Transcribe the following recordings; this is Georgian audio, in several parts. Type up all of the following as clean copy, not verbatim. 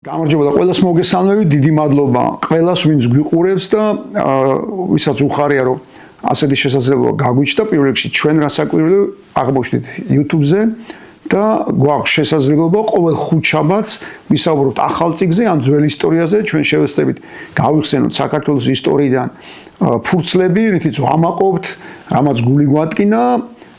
გამარჯობა და ყველას მოგესალმებით, დიდი მადლობა ყველას, ვინც გვიყურებს და ვისაც უხარია რომ ასეთი შესაძლებლობა გაგვიჩნდა, პირველ რიგში ჩვენ რასაკვირველო აღმოჩნდით YouTube-ზე და გვაქვს შესაძლებლობა ყოველ ხუთშაბათს ვისაუბროთ ახალ წიგნზე ან ძველ ისტორიაზე, ჩვენ შევეცდებით გავიხსენოთ საქართველოს ისტორიიდან ფურცლები, რითიც ვამაყობთ, რამაც გული გვატკინა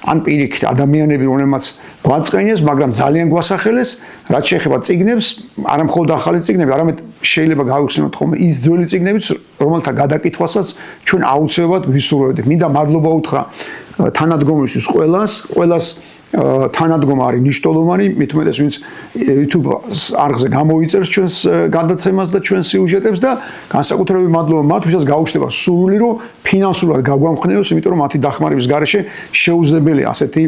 ან პირიქით ადამიანები, რომელმაც გვაწყენეს, მაგრამ ძალიან გვასახელეს, რაც შეეხება წიგნებს, არა მხოლოდ ახალი წიგნები, არამედ შეიძლება გავიხსენოთ ხოლმე ის ძველი წიგნებიც, რომელთა გადაკითხვასაც ჩვენ აუცილებლად ვისურვებდით. მინდა მადლობა უთხრა თანადგომისთვის ყველას თანადგომა არის მნიშვნელოვანი, მით უმეტეს ვინც YouTube არხზე გამოიწერს ჩვენს გადაცემას და ჩვენს სიუჟეტებს და განსაკუთრებით მადლობა მათ, ვისაც გაუჩნდება სურვილი, რომ ფინანსურად გაგვამხნევოს, იმიტომ რომ მათი დახმარების გარეშე შეუძლებელია ასეთი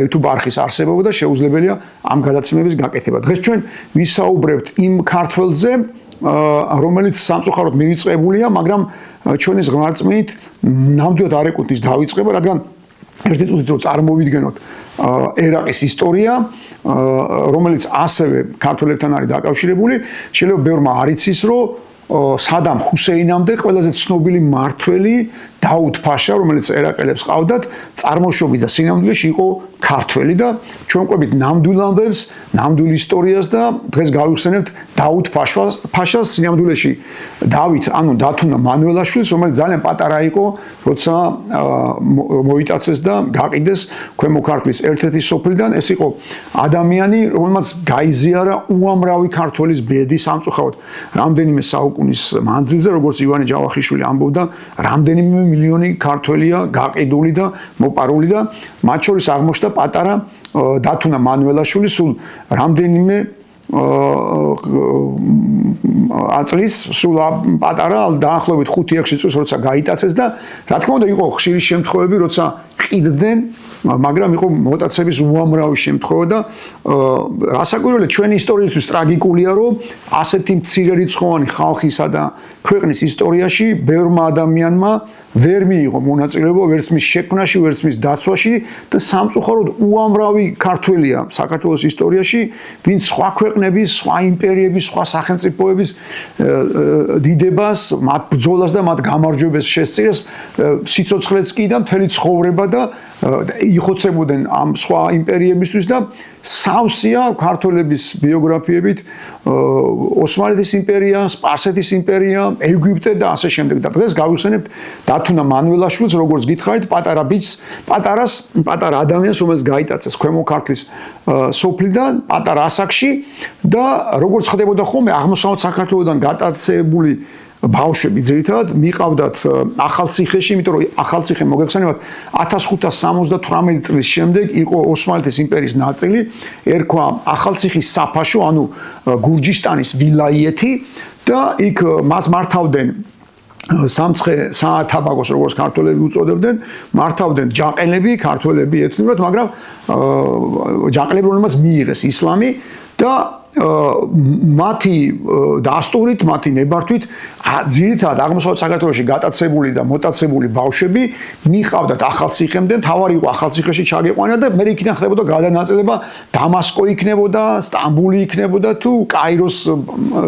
YouTube არხის არსებობა და შეუძლებელია ამ გადაცემების გაკეთება. დღეს ჩვენ ვისაუბრებთ იმ ქართველზე, რომელიც სამწუხაროდ მივიწყებულია, მაგრამ ჩვენი ზღმარწმენით ნამდვილად არ ეკუთვნის დავიწყება, რადგან ერთი წუთით რომ წარმოვიდგენოთ ერაყის ისტორია, რომელიც ასევე ქართველებთან არის დაკავშირებული, შეიძლება ბევრმა არ იცის, რომ სადამ ჰუსეინამდე ყველაზე ცნობილი მმართველი დაუდ ფაშა, რომელიც ერაყელებს ყავდათ, წარმოშობით და სინამდვილეში იყო ქართველი და ჩვენ ყვებით ნამდვილ ამბებს, ნამდვილ ისტორიას და დღეს გავიხსენებთ დაუდ ფაშას, სინამდვილეში დავით, ანუ დათუნა მანუელაშვილს, რომელიც ძალიან პატარა იყო, როცა მოიტაცეს და გაყიდეს ქვემო ქართლის ერთ-ერთი სოფლიდან. ეს იყო ადამიანი, რომელმაც გაიზიარა უამრავი ქართველის ბედი სამწუხაროდ რამდენიმე საუკუნის მანძილზე, როგორც ივანე ჯავახიშვილი ამბობდა, რამდენიმე მილიონი ქართველია გაყიდული და მოპარული და მათ შორის აღმოჩნდა პატარა დათუნა მანუელაშვილი სულ რამდენიმე აწლის, სულ პატარა დაახლოებით 5-6 წელს როცა გაიტაცეს და რა თქმა უნდა იყო ხშირი შემთხვევები როცა ყიდდნენ, მაგრამ იყო მოტაცების უამრავი შემთხვევა და რასაკვირველია ჩვენი ისტორიისთვის ტრაგიკულია, რომ ასეთი მცირერიცხოვანი ხალხისა და ქვეყნის ისტორიაში ბევრმა ადამიანმა ვერ მიიღო მონაწილეობა ვერც მის შექმნაში, ვერც მის დაცვაში და სამწუხაროდ უამრავი ქართველია საქართველოს ისტორიაში, ვინც სხვა ქვეყნების, სხვა იმპერიების, სხვა სახელმწიფოების დიდებას, მათ ბრძოლას და მათ გამარჯვებას შესწირეს, სიცოცხლეც კი და მთელი ცხოვრება და იხოცებოდნენ ამ სხვა იმპერიებისთვის და სავსეა ქართველების ბიოგრაფიებით ოსმალეთის იმპერია, სპარსეთის იმპერია, ეგვიპტე და ასე შემდეგ. და დღეს გავიხსენებთ დათუნა მანუელაშვილს, როგორც გითხარით, პატარა ბიჭს, პატარა ადამიანს, რომელიც გაიტაცეს ქვემო ქართლის სოფლიდან, პატარა ასაკში და როგორც ხდებოდა ხოლმე აღმოსავლეთ საქართველოსთან გატაცებული ბავშვები ძირითადად მიყავდათ ახალციხეში, იმიტომ რომ ახალციხე მოგეხსენებათ 1578 წლის შემდეგ იყო ოსმალეთის იმპერიის ნაწილი, ერქვა ახალციხის საფაშო, ანუ გურჯისტანის ვილაიეთი და იქ მას მართავდნენ საათაბაგოს, როგორც ქართველები უწოდებდნენ, მართავდნენ ჯაყელები, ქართველები ეთნურად, მაგრამ ჯაყელები, რომელმაც მიიღეს ისლამი და მათი დასტურით, მათი ნებართვით ძირითადად აღმოსავლეთ საქართველოში გატაცებული და მოტაცებული ბავშვები მიყავდათ ახალციხემდე, მთავარი იყო ახალციხეში ჩაგეყვანა და მე იქიდან ხდებოდა გადანაწილება დამასკო იქნებოდა, სტამბული იქნებოდა თუ კაიროს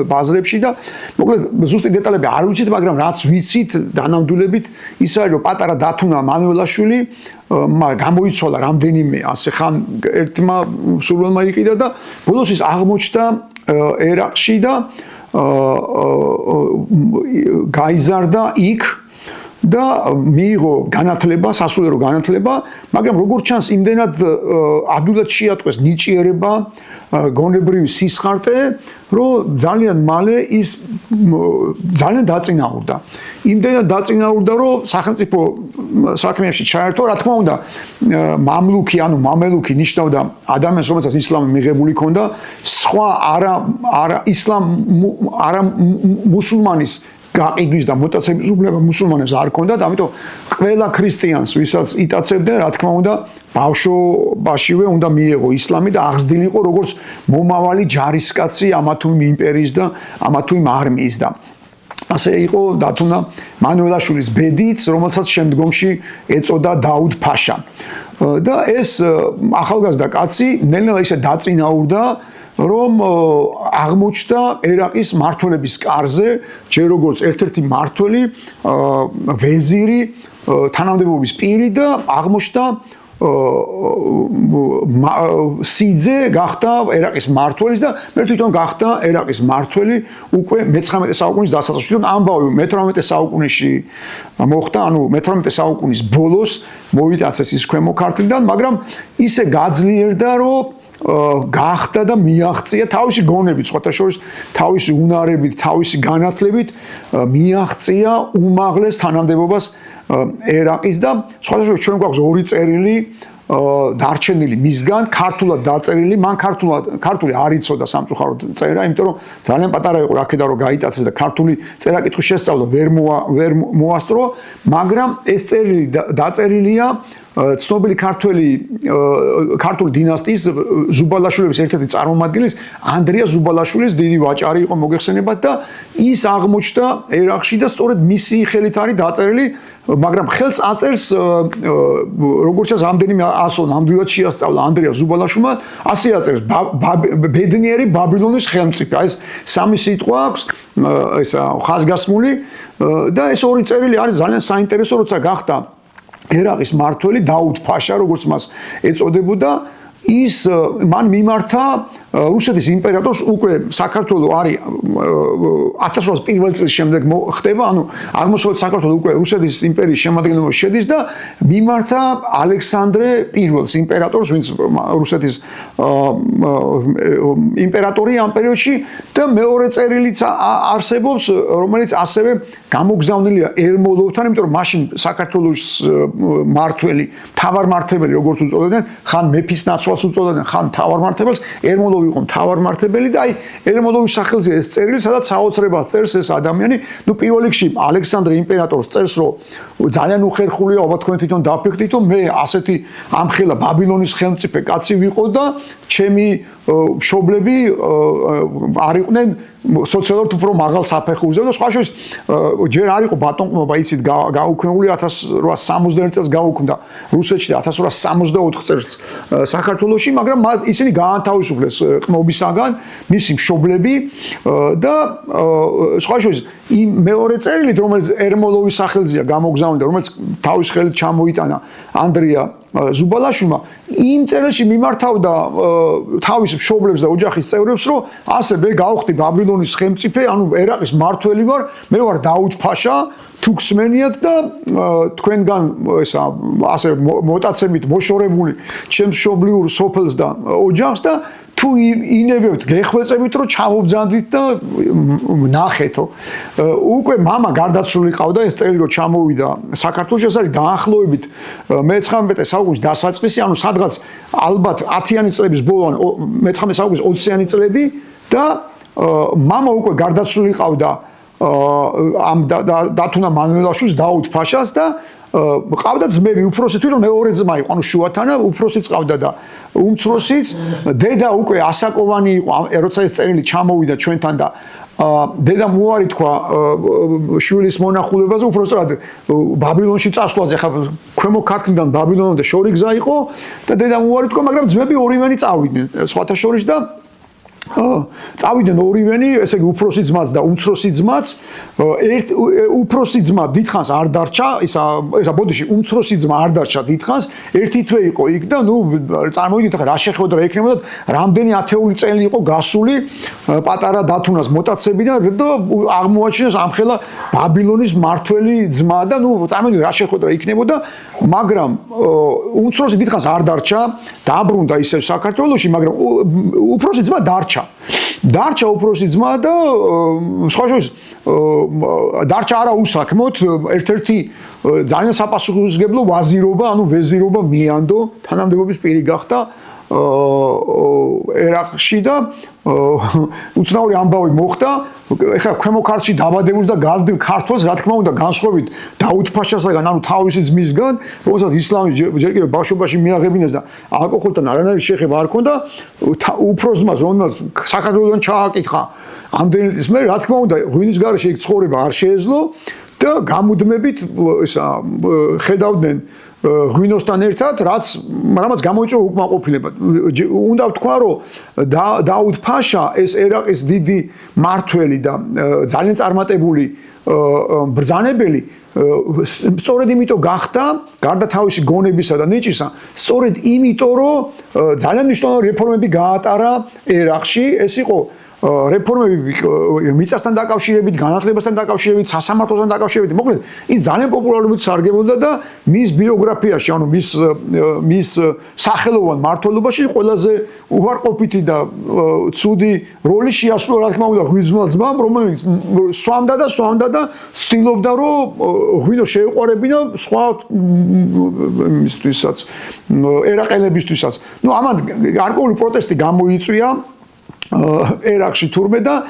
ბაზრებში და მოკლედ ზუსტი დეტალები არ ვიცით, მაგრამ რაც ვიცით დანამდვილებით ის არის, რომ პატარა დათუნა მანუელაშვილი გამოიცვალა რამდენიმე ასე ხან ერთმა სულველმა იყიდა და ბოლოს ის აღმოჩნდა ერაყში და გაიზარდა იქ და მიიღო განათლება, სასულიერო განათლება, მაგრამ როგორც ჩანს, იმდენად ადვილად შეატყვეს ნიჭიერება, გონებრივი სისხარტე, რომ ძალიან მალე ის ძალიან დაწინაურდა. იმდენად დაწინაურდა, რომ სახელმწიფო საქმეებში ჩაერთო, რა თქმა უნდა, მამლუქი, ანუ მამელუქი ნიშნავდა ადამიანს, რომელსაც ისლამი მიღებული ჰქონდა, სხვა არა მუსულმანის გაყიდვის და მოტაცების უფლება მუსულმანებს არ ჰქონდათ, ამიტომ ყველა ქრისტიანს, ვისაც იტაცებდნენ, რა თქმა უნდა, ბავშვობაშივე უნდა მიეღო ისლამი და აღზრდილიყო როგორც მომავალი ჯარისკაცი ამა თუ იმ იმპერიის და ამა თუ იმ არმიის და ასე იყო დათუნა მანუელაშვილის ბედიც, რომელსაც შემდგომში ეწოდა დაუდ ფაშა. და ეს ახალგაზრდა კაცი ნელ-ნელა ისე დაწინაურდა რომ აღმოჩნდა ერაყის მმართველების კარზე ჯერ როგორც ერთ-ერთი მმართველი ვეზირი თანამდებობის პირი და აღმოჩნდა სიძე გახდა ერაყის მმართველის და მე თვითონ გახდა ერაყის მმართველი უკვე მე-19 საუკუნის დასაწყისში. თვითონ ამბავი მე-18 საუკუნეში მოხდა, ანუ მე-18 საუკუნის ბოლოს მოიტაცეს ის ქვემო ქართლიდან, მაგრამ ისე გაძლიერდა, რომ გახდა და მიაღწია თავისი გონებით, სხვათა შორის თავისი უნარებით, თავისი განათლებით მიაღწია უმაღლეს თანამდებობას ერაყის და სხვათა შორის ჩვენ გვაქვს ორი წერილი დარჩენილი მისგან, ქართულად დაწერილი, მან ქართული არ იცოდა სამწუხაროდ წერა, იმიტომ რომ ძალიან პატარა იყო რაკედა რომ გაიტაცეს და ქართული წერა-კითხვის შესწავლა ვერ მოასწრო, მაგრამ ეს წერილი დაწერილია ცნობილი ქართული დინასტიის ზუბალაშვილების ერთ-ერთი წარმომადგენლის ანდრია ზუბალაშვილის დიდი ვაჭარი იყო მოგეხსენებათ და ის აღმოჩნდა ერაყში და სწორედ მისი ხელით არის დაწერილი, მაგრამ ხელს აწერს როგორც ჩანს რამდენიმე ასო ნამდვილად შეასწავლა ანდრია ზუბალაშვილმა, ასე აწერს ბედნიერი ბაბილონის ხელმწიფე. ეს სამი სიტყვა აქვს, ესა ხაზგასმული და ეს ორი წერილი არის ძალიან საინტერესო, როცა გახდა ერაყის მმართველი დაუდ ფაშა, როგორც მას ეწოდებოდა, ის მან მიმართა რუსეთის იმპერატორს უკვე საქართველოს არის 1801 წლის შემდეგ ხდება, ანუ აღმოსავლეთ საქართველოს უკვე რუსეთის იმპერიის შემადგენლობაში შედის და მიმართა ალექსანდრე პირველს იმპერატორს, ვინც რუსეთის იმპერატორია ამ პერიოდში და მეორე წერილიც არსებობს, რომელიც ასევე გამოგზავნილია ერმოლოვთან, იმიტომ რომ მაშინ საქართველოს მმართველი, მთავარმმართველი როგორც უწოდებდნენ, ხან მეფის ნაცვალს უწოდებდნენ, ხან მთავარმმართველს, ერმოლოვი იყო მთავარმმართველი და აი ერმოლოვის სახელზე ეს წერილი, სადაც საოცრებას წერს ეს ადამიანი, ნუ პირველ რიგში ალექსანდრე იმპერატორს წერს, რომ ძალიან უხერხულია, აბა თქვენ თვითონ დაფიქრდით, რომ მე ასეთი ამხელა ბაბილონის ხელმწიფე კაცი ვიყო და ჩემი მშობლები არ იყვნენ სოციალურად უფრო მაღალ საფეხურზე და სხვა შორის ჯერ არ იყო ბატონყმობა, იცით, გაუქმებული 1870 წელს გაუქმდა რუსეთში და 1864 წელს საქართველოში, მაგრამ ისინი გაანთავისუფლეს ყმობისაგან მისი მშობლები და სხვა შორის იმ მეორე წერილით, რომელიც ერმოლოვის სახელზეა გამოგზავნილი, რომელიც თავის ხელით ჩამოიტანა ანდრია ზუბალაშვილმა, იმ წერილში მიმართავდა თავის მშობლებს და ოჯახის წევრებს, რომ ასე მე გავხდი ბაბილონის ხელმწიფე, ანუ ერაყის მმართველი ვარ, მე ვარ დაუდ ფაშა, თუ გსმენიათ და თქვენგან ესა ასე მოტაცებით მოშორებული ჩემს მშობლიურ სოფელს და ოჯახს და თუ ინებებთ გეხვეწებით, რომ ჩამობძანდით და ნახეთო. უკვე მამა გარდაცვლილი ყავდა, ეს წერილი რომ ჩამოვიდა საქართველოში, ეს არის დაახლოებით მე-19 საუკუნის დასაწყისი, ანუ სადღაც ალბათ 10-იანი წლების ბოლო, მე-19 საუკუნის 20-იანი წლები და მამა უკვე გარდაცვლილი ყავდა ამ დათუნა მანუელაშვილს, დაუდ ფაშას და ყავდა ძმები, უფროსი თვითონ მეორე ძმა იყო, ანუ შუათანა, უფროსიც ყავდა და უმცროსიც, დედა უკვე ასაკოვანი იყო, როცა ეს წერილი ჩამოვიდა ჩვენთან და დედამ უარი თქვა შვილის მონახულებაზე, უბრალოდ ბაბილონში წასვლაზე, ხა ქვემო ქართლიდან ბაბილონამდე შორი გზა იყო და დედამ უარი თქვა, მაგრამ ძმები ორივენი წავიდნენ სხვათა შორის და წავიდნენ ორივენი, ესე იგი უფროსი ძმაც და უმცროსი ძმაც, უფროსი ძმა დიდხანს არ დარჩა, ისა ბოდიში უმცროსი ძმა არ დარჩა დიდხანს, ერთი თვე იყო იქ და ნუ წარმოვიდით ახლა რა შეხვედრა ექნებოდა, რამდენი ათეული წელი იყო გასული პატარა დათუნას მოტაცებიდან და აღმოაჩინეს ამხელა ბაბილონის მმართველი ძმა და ნუ წარმოვიდით რა შეხვედრა იქნებოდა, მაგრამ უმცროსი დიდხანს არ დარჩა, დაბრუნდა ისევ საქართველოში, მაგრამ უფროსი ძმა დარჩა უფროსი ძმა და სხვა შორის დარჩა არა უსაქმოდ, ერთ-ერთი ძალიან საპასუხისმგებლო ვაზირობა, ანუ ვეზირობა მიანდო, თანამდებობის პირი გახდა ერაყში და უცნაური ამბავი მოხდა, ეხლა ქვემო ქართლში დაბადებულს და გაზრდილ ქართველს, რა თქმა უნდა, განსხვავებით დაუდ ფაშასაგან, ანუ თავისი ძმისგან, რომელსაც ისლამი ჯერ კიდევ ბავშვობაში მიაღებინეს და ალკოჰოლთან არანაირი შეხება არ ჰქონდა, უფროს ძმას, რომელსაც საქართველოსთან ჩააკითხა ამდენი წლის მერე, რა თქმა უნდა, ღვინის გარეშე იქ ცხოვრება არ შეეძლო და გამუდმებით ისა ხედავდნენ ღვინოსთან ერთად, რამაც გამოიწვია უკმაყოფილება. უნდა ვთქვა, რომ დაუდ ფაშა ეს ერაყის დიდი მმართველი და ძალიან წარმატებული ბრძანებელი სწორედ იმიტომ გახდა, გარდა თავისი გონებისა და ნიჭისა, სწორედ იმიტომ, რომ ძალიან მნიშვნელოვანი რეფორმები გაატარა ერაყში, ეს იყო რეფორმები მიწასთან დაკავშირებით, განათლებასთან დაკავშირებით, სასამართლოსთან დაკავშირებით. მოკლედ, ის ძალიან პოპულარობით სარგებლობდა და მის ბიოგრაფიაში, ანუ მის სახელოვან მმართველობაში ყველაზე უარყოფითი და ცუდი როლი შეასრულა, რა თქმა უნდა, ღვიძლმა ძმამ, რომელიც სვამდა და ცდილობდა, რომ ღვინო შეეყარებინა სხვა იმისთვისაც, ერაყელებისთვისაც. ამან გარკვეული პროტესტი გამოიწვია ერაყში თურმე და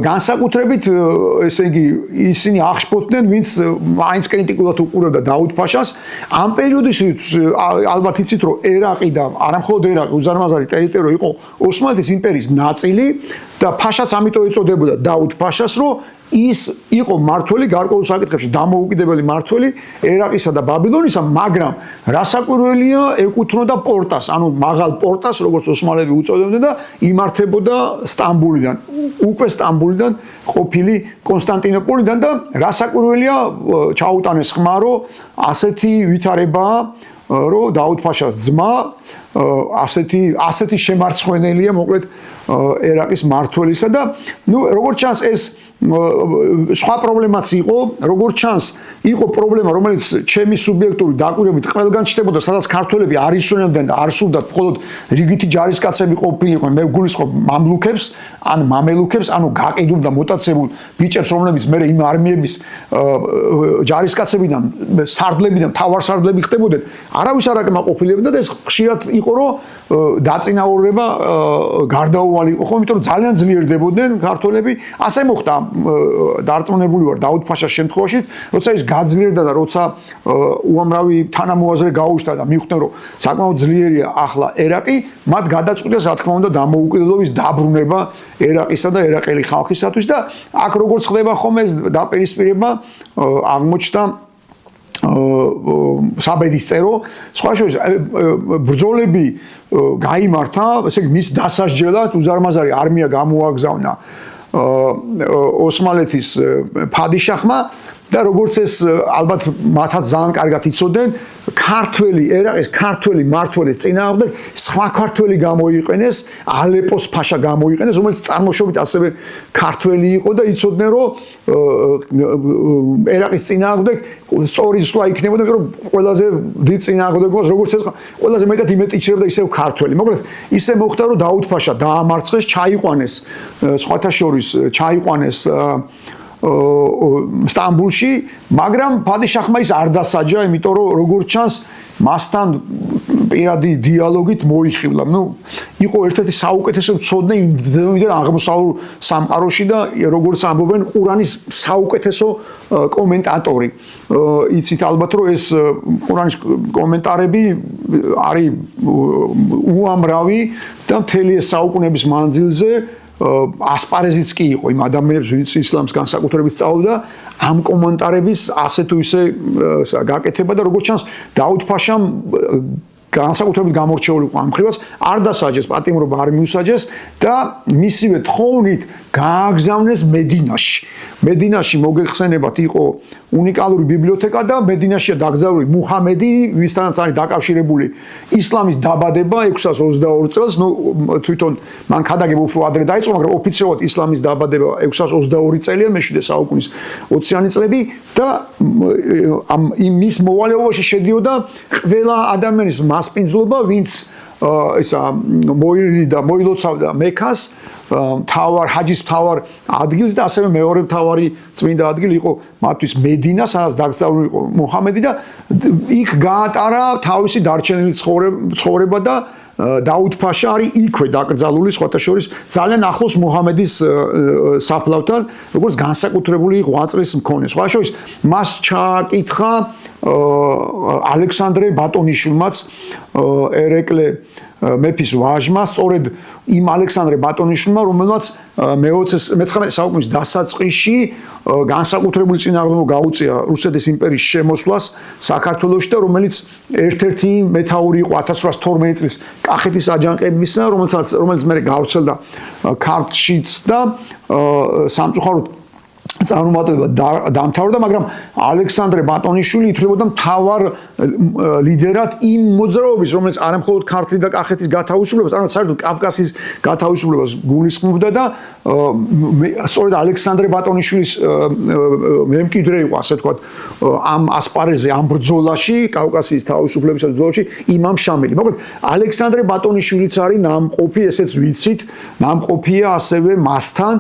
განსაკუთრებით ესე იგი ისინი აღშფოთდნენ, ვინც მაინც კრიტიკულად უყურებდა დაუდ ფაშას. ამ პერიოდში ალბათ იცით, რომ ერაყი და არამხოლოდ ერაყი, უზარმაზარი ტერიტორია იყო ოსმალეთის იმპერიის ნაწილი და ფაშაც ამიტომ ეწოდებოდა დაუდ ფაშას, რომ ის იყო მმართველი გარკვეულ საკითხებში, დამოუკიდებელი მმართველი ერაყისა და ბაბილონისა, მაგრამ რასაკვირველია, ეკუთვნოდა პორტას, ანუ მაღალ პორტას, როგორც ოსმალები უწოდებდნენ და იმართებოდა სტამბულიდან, უკვე სტამბულიდან ყოფილი კონსტანტინოპოლიდან და რასაკვირველია, ჩაუტანეს ხმა, რომ ასეთი ვითარებაა, რომ დაუდ ფაშას ძმა ასეთი შემარცხვენელია, მოკლედ ერაყის მმართველისა და როგორც ჩანს ეს სხვა პრობლემაც იყო, როგორც ჩანს, იყო პრობლემა, რომელიც ჩემი სუბიექტური დაკვირვებით ყველგან ჩნდებოდა, სადაც ქართველები არ ისვენებდნენ და არ სურდათ მხოლოდ რიგითი ჯარისკაცები ყოფილიყვნენ, მე ვგულისხმობ მამლუქებს, ან მამელუქებს, ანუ გაყიდულ და მოტაცებულ ბიჭებს, რომლებიც მე იმ არმიების ჯარისკაცებიდან, სარდლებიდან, თავარსარდლები ხდებოდნენ, არავის არ აკმაყოფილებდა და ეს ხშირად იყო, რომ დაწინაურება გარდაუვალი იყო, იმიტომ რომ ძალიან ძლიერდებოდნენ ქართველები, ასე მოხდა დარწმუნებული ვარ დაუდ ფაშას შემთხვევაში, როცა ის გაძლიერდა და როცა უამრავი თანამოაზრე გაუჩნდა და მიხვდნენ, რომ საკმაოდ ძლიერია ახლა ერაყი, მათ გადაწყვიტეს, რა თქმა უნდა, დამოუკიდებლობის დაბრუნება ერაყისა და ერაყელი ხალხისათვის და აქ როგორც ხდება ხოლმე ეს დაპირისპირება აღმოჩნდა საბედისწერო, სხვა შორის ბრძოლები გაიმართა, ესე იგი მის დასასჯელად უზარმაზარი არმია გამოაგზავნა ოსმალეთის ფადიშახმა და როგორც ეს ალბათ მათაც ძალიან კარგად იცოდნენ, ერაყის ქართველი მმართველის წინააღმდეგ სხვა ქართველი გამოიყენეს, ალეპოს ფაშა გამოიყენეს, რომელიც წარმოშობით ასევე ქართველი იყო და იცოდნენ, რომ ერაყის წინააღმდეგ სწორი ზღვა იქნებოდა, რომ ყველაზე დიდ წინააღმდეგობას, როგორც ეს ყველაზე მეტად იმეტიჩებდა ისევ ქართველი. მოკლედ, ისე მოხდა, რომ დაუდ ფაშა დაამარცხეს, ჩაიყვანეს სხვათა შორის, სტამბულში, მაგრამ ფადიშახმა ის არ დასაჯა, იმიტომ რომ როგორც ჩანს, მასთან პირადი დიალოგით მოიხივლა. იყო ერთ-ერთი საუკეთესო მცოდნე იმდენ აღმოსავლურ სამყაროში და როგორც ამბობენ, ყურანის საუკეთესო კომენტატორი. იცით ალბათ, რომ ეს ყურანის კომენტარები არის უამრავი და მთელი ეს საუკუნეების მანძილზე ასპარეზიც კი იყო იმ ადამიანებს, ვინც ისლამს განსაკუთრებით სწავლობდა, ამ კომენტარების ასე თუ ისე გაკეთება და როგორც ჩანს, დაუდ ფაშამ განსაკუთრებით გამორჩეული იყო ამ მხრივაც, არ დასაჯეს, პატიმრობა არ მიუსაჯეს და მისივე თხოვნით გააგზავნეს მედინაში. მედინაში მოგეხსენებათ იყო უნიკალური ბიბლიოთეკა და მედინაშია დაკრძალული მუჰამედი, ვისთანაც არის დაკავშირებული ისლამის დაბადება 622 წელს, თვითონ მან ქადაგება უფრო ადრე დაიწყო, მაგრამ ოფიციალურად ისლამის დაბადება 622 წელია, მე-7 საუკუნის 20-იანი წლები და მის მოვალეობაში შედიოდა ყველა ადამიანის მასპინძლობა, ვინც მოილოცავდა მექას, ჰაჯის მთავარ ადგილს და ასევე მეორე მთავარი წმინდა ადგილი იყო მათთვის მედინა, სადაც დაკრძალული იყო მუჰამედი და იქ გაატარა თავისი დარჩენილი ცხოვრება და დაუდ ფაშა არის იქვე დაკრძალული, სხვათა შორის ძალიან ახლოს მუჰამედის საფლავთან, როგორც განსაკუთრებული ღვაწლის მქონე. სხვა შორის მას ჩააკითხა ალექსანდრე ბატონიშვილმაც ერეკლე მეფის ვაჟმა, სწორედ იმ ალექსანდრე ბატონიშვილმა, რომელმაც მე-19 საუკუნის დასაწყისში განსაკუთრებული წინააღმდეგობა გაუწია რუსეთის იმპერიის შემოსვლას საქართველოში და რომელიც ერთ-ერთი მეთაური იყო 1812 წლის კახეთის აჯანყებისა, რომელიც მე გავრცელდა ქართლშიც და სამწუხაროდ წარმატება დამთავრდა, მაგრამ ალექსანდრე ბატონიშვილი ითვლებოდა მთავარ ლიდერად იმ მოძრაობის, რომელიც არამხოლოდ ქართლის და კახეთის გათავისუფლებას, არამედ საერთოდ კავკასიის გათავისუფლებას გულისხმობდა და სწორედ ალექსანდრე ბატონიშვილის მემკვიდრე იყო, ასე ვთქვათ, ამ ასპარეზზე, ამ ბრძოლაში, კავკასიის თავისუფლების ბრძოლაში იმამ შამილი. მოკლედ, ალექსანდრე ბატონიშვილიც არის ნამყოფი, ესეც ვიცით, ნამყოფია ასევე მასთან,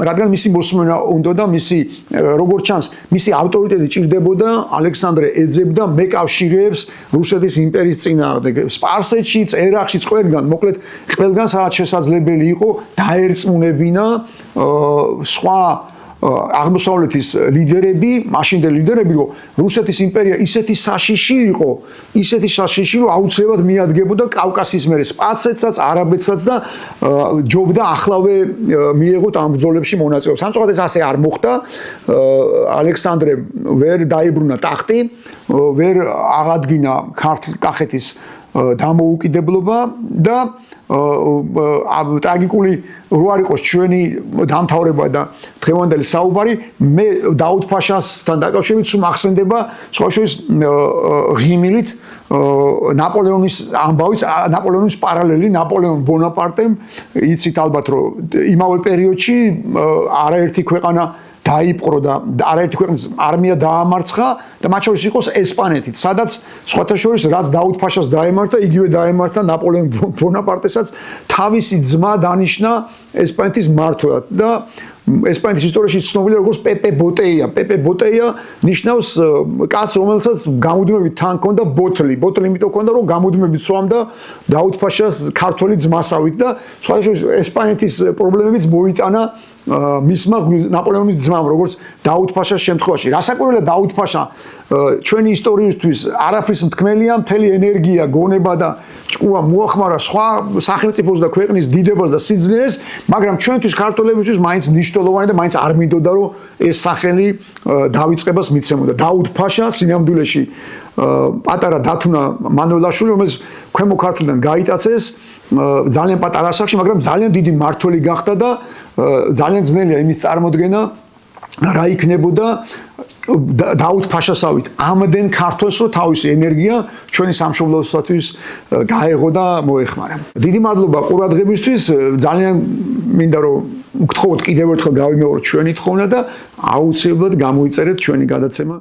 რადგან მისი მოსმენა უნდა და მისი როგორც ჩანს, მისი ავტორიტეტი ჭირდებოდა ალექსანდრე ეძებდა მეკავშირეებს რუსეთის იმპერიის წინააღმდეგ, სპარსეთშიც, ერაყშიც, ყველგან, მოკლედ, ყველგან სადაც შესაძლებელი იყო დაერწმუნებინა სხვა აღმოსავლეთის ლიდერები, მაშინდელი ლიდერები, რომ რუსეთის იმპერია ისეთი საშიში იყო, რომ აუცილებლად მიადგებოდა კავკასიის მერე სპარსეთსაც, არაბეთსაც და ჯობდა ახლავე მიეღოთ ამ ბრძოლებში მონაწილეობა. სამწუხაროდ ეს ასე არ მოხდა. ალექსანდრე ვერ დაიბრუნა ტახტი, ვერ აღადგინა ქართლ-კახეთის დამოუკიდებლობა და ტრაგიკული რო არ იყოს ჩვენი დამთავრება და დღევანდელი საუბარი, მე დაუდ-ფაშასთან დაკავშირებით სულ მახსენდება სხვა შორის ღიმილით ნაპოლეონის ამბავიც, ნაპოლეონის პარალელი, ნაპოლეონ ბონაპარტემ, იცით ალბათ, რომ იმავე პერიოდში არაერთი ქვეყანა დაიპყრო და არაერთი ქვეყნის არმია დაამარცხა და მათ შორის იყო ესპანეთიც, სადაც სხვათა შორის რაც დაუდ-ფაშას დაემართა, იგივე დაემართა ნაპოლეონ ბონაპარტესაც თავისი ძმა დანიშნა ესპანეთის მმართველად და ესპანეთის ისტორიაში ცნობილია როგორც პეპე ბოტეია. პეპე ბოტეია ნიშნავს კაცს, რომელსაც გამუდმებით თან ჰქონდა ბოთლი. ბოთლი იმიტომ ჰქონდა, რომ გამუდმებით სვამდა დაუდ-ფაშას ქართველი ძმასავით და სხვა შორის ესპანეთის პრობლემებიც მოიტანა მისმა ნაპოლეონის ძმამ, როგორც დაუდ-ფაშას შემთხვევაში. რასაკვირველია დაუდ-ფაშა ჩვენი ისტორიისთვის არაფრის მთქმელია, მთელი ენერგია, გონება და ჭკუა მოახმარა სხვა სახელმწიფოს და ქვეყნის დიდებას და სიძლიერეს, მაგრამ ჩვენთვის ქართველებისთვის მაინც მნიშვნელოვანი და მაინც არ მინდოდა, რომ ეს სახელი დავიწყებას მიცემოდა. დაუდ-ფაშა სინამდვილეში პატარა დათუნა მანველაშვილი, რომელიც ქვემო ქართლიდან გაიტაცეს ძალიან პატარა ასაკში, მაგრამ ძალიან დიდი მმართველი გახდა და ძალიან ძნელია იმის წარმოდგენა რა იქნებოდა დაუდ-ფაშასავით ამდენ ქართველს, რომ თავისი ენერგია ჩვენი სამშობლოსათვის გაეღო და მოეხმარა. დიდი მადლობა ყურადღებისთვის, ძალიან მინდა რომ გთხოვოთ კიდევ ერთხელ გავიმეოროთ ჩვენი თხოვნა და აუცილებლად გამოიწერეთ ჩვენი გადაცემა.